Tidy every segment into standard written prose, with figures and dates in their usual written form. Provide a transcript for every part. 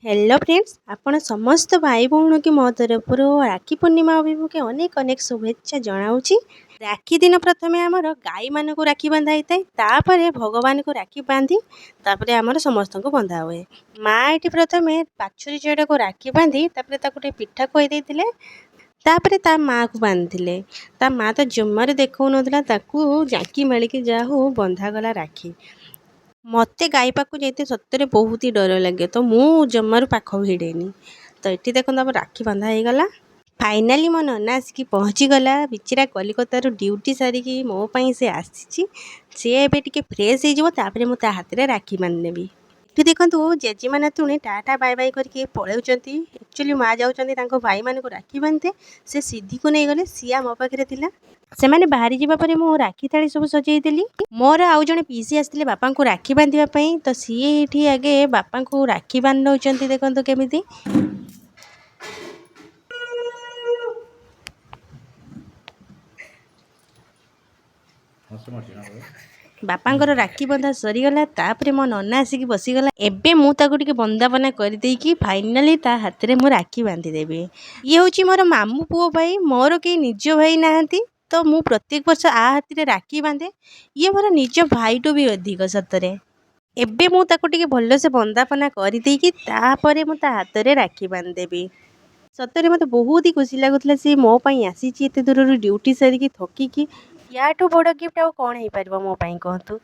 Hello friends आपण समस्त भाई भौणी की मो तरफ राखी पूर्णिमा अभिमुखे अनेक अनेक शुभेच्छा जनाऊँगी। राखी दिन प्रथम आमर गाई मान को राखी बंधा होता है, तापर भगवान को राखी बांधी तापर आमर समस्त को बंधा हुए। माँ ये प्रथम बाछुरी झीटा को राखी बांधी तापर पिठा खुई देते, तापर ता माँ को बांधिले। ता माँ तो जमार देखौ नथिला, ताकू जाकी मालिकी जा हो बंधागला राखी। मते गाई पाखु जाते सतरे बहुत ही डर लगे, तो मु जमारू पाख भिड़ेनी। तो ये देखो आम राखी बंधा हो गला। फाइनाली मो नना आसिक पहुँची गला। बिचरा कलिकतार ड्यूटी सारिकी मो पाई से आसी सी एबे टिके फ्रेश हो मु ता हाथ में राखी बांधनेबी। ये देखो जेजेमा नातुणी टाटा बाय बाय करके पलाउंट। एक्चुअली माँ जाऊँ भाई मान को राखी बांधते, से सीधी को नहीं गले, सिया मो पाखे थिला। सेमाने बाहरी जावा परे मो राखी थाली सब सजेदेली। मोर आउ जने पीसी आसते बापा को राखी बांधिबा, तो सी ये आगे बापा को राखी बांधुंट। देखो केमिति बापांकर राखी बंधा सरीगला। तापर मो नना आसिक बसीगला। एबे मु ताको टिके बंदापना कर देकी फाइनाली ता हाथ में मु राखी बांधिदेवी। ये हूँ मोर मामू पुओ भाई, मोर कई निज भाई नहांती, तो मु प्रत्येक वर्ष आ हाथ में राखी बांधे। ये मोर निज भाईटू भी अधिक सतरे। एबे मु ताको टिके भल से बंदापना कर देकी तापरे मु ता हाथ में राखी बांधदेवी। सतरे मत बहुत ही खुशी लगुला सी मो पाई आसी एते दूर ड्यूटी सारिकी थकिकी। याठू बड़ गिफ्ट आउ कौन हो पार मो पाई कहतु।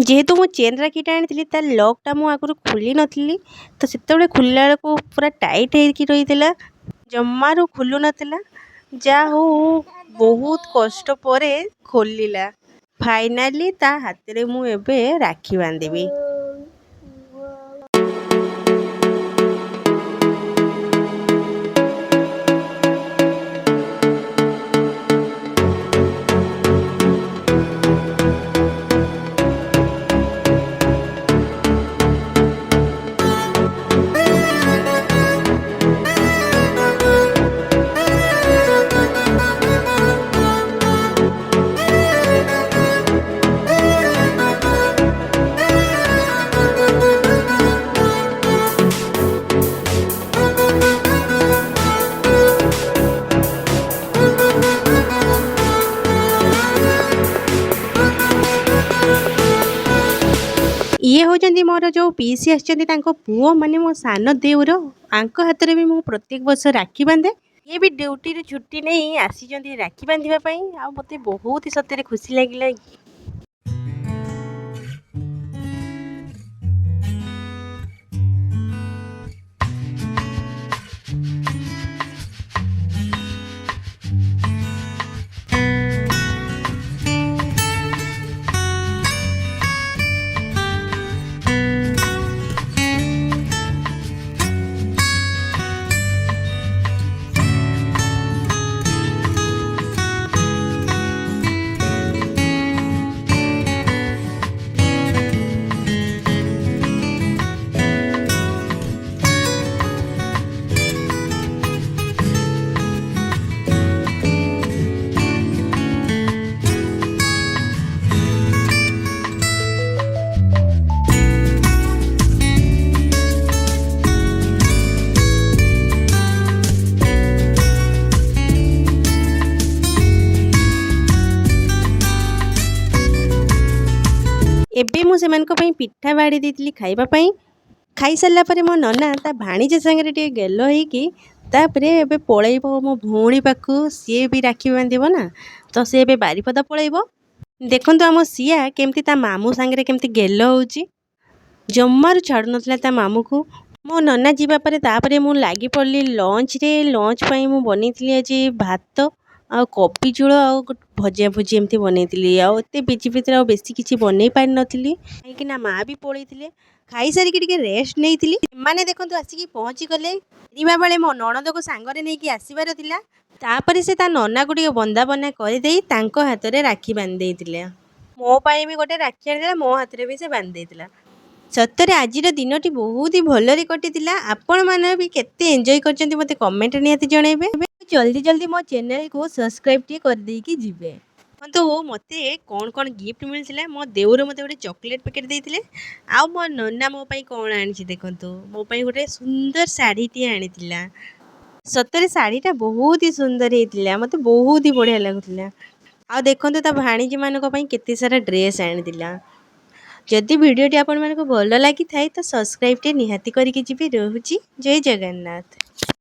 जेहेतु मु चेन राखीटा आनी तार लकटा मु आगुरी खोली नथली, तो से खोलला बेलू पूरा टाइट होगी रही है, जमारू खुलू नाला। जा हो बहुत कष्ट पर खोलला। फाइनाली ता हाथ में मु एबे राखी बांधेबी। ये होती मोर जो पीसी आसो माने मो सान देवर, आंक हाथ में भी मु प्रत्येक वर्ष राखी बांधे। ये भी ड्यूटी छुट्टी नहीं आसी राखी बांधवाई। मत बहुत ही सत्य खुशी लगे। एबे मु सेमानक पई पिठा बाड़ी देती खाइबापई। खाई सारा पर मो नना ता भाणीजे सांगे टे गेल होइकी तापरे एबे पळेइबो मो भौणी पाखु। सी भी राखी बांधिबो ना, तो सी एबे बारीपदा पळेइबो। देखंतु आम सिया केमती ता मामू सांगे केमती गेल होउची, जम्मारू छाड़ू नथला ता मामू को। ମୋ ନନା ଯିବା ପରେ ତାପରେ ମୁଁ ଲାଗି ପଡ଼ିଲି ଲଞ୍ଚରେ। ଲଞ୍ଚ ପାଇଁ ମୁଁ ବନେଇଥିଲି ଆଜି ଭାତ ଆଉ କୋବି ଝୋଳ ଆଉ ଭଜା ଭୁଜି ଏମିତି ବନେଇଥିଲି। ଆଉ ଏତେ ବିଜି ଭିତରେ ଆଉ ବେଶୀ କିଛି ବନେଇ ପାରିନଥିଲି କାହିଁକିନା ମାଆ ବି ପଳେଇଥିଲେ। ଖାଇସାରିକି ଟିକେ ରେଷ୍ଟ ନେଇଥିଲି। ସେମାନେ ଦେଖନ୍ତୁ ଆସିକି ପହଞ୍ଚିଗଲେ। ଫେରିବା ବେଳେ ମୋ ନଣନ୍ଦକୁ ସାଙ୍ଗରେ ନେଇକି ଆସିବାର ଥିଲା। ତାପରେ ସେ ତା ନନାକୁ ଟିକେ ବନ୍ଦାପନା କରିଦେଇ ତାଙ୍କ ହାତରେ ରାକ୍ଷୀ ବାନ୍ଧି ଦେଇଥିଲେ। ମୋ ପାଇଁ ବି ଗୋଟେ ରାକ୍ଷୀ ଆଣିଦେଲା, ମୋ ହାତରେ ବି ସେ ବାନ୍ଧି ଦେଇଥିଲା। ସତରେ ଆଜିର ଦିନଟି ବହୁତ ହି ଭଲରେ କଟିଥିଲା। ଆପଣମାନେ ବି କେତେ ଏନ୍ଜୟ କରିଛନ୍ତି ମୋତେ କମେଣ୍ଟ ନିହାତି ଜଣାଇବେ। ଜଲ୍ଦି ଜଲ୍ଦି ମୋ ଚ୍ୟାନେଲକୁ ସବସ୍କ୍ରାଇବ୍ ଟିକେ କରିଦେଇକି ଯିବେ। ଦେଖନ୍ତୁ ମୋତେ କ'ଣ ଗିଫ୍ଟ ମିଳିଥିଲା। ମୋ ଦେଉର ମୋତେ ଗୋଟେ ଚକୋଲେଟ୍ ପ୍ୟାକେଟ୍ ଦେଇଥିଲେ। ଆଉ ମୋ ନନା ମୋ ପାଇଁ କ'ଣ ଆଣିଛି ଦେଖନ୍ତୁ। ମୋ ପାଇଁ ଗୋଟେ ସୁନ୍ଦର ଶାଢ଼ୀଟିଏ ଆଣିଥିଲା। ସତରେ ଶାଢ଼ୀଟା ବହୁତ ହି ସୁନ୍ଦର ହେଇଥିଲା। ମୋତେ ବହୁତ ହି ବଢ଼ିଆ ଲାଗୁଥିଲା। ଆଉ ଦେଖନ୍ତୁ ତା ଭାଣିଜୀମାନଙ୍କ ପାଇଁ କେତେ ସାରା ଡ୍ରେସ୍ ଆଣିଥିଲା। ଯଦି ଭିଡ଼ିଓଟି ଆପଣମାନଙ୍କୁ ଭଲ ଲାଗିଥାଏ ତ ସବସ୍କ୍ରାଇବ୍ଟି ନିହାତି କରିକି ଯିବେ। ରହୁଛି ଜୟ ଜଗନ୍ନାଥ।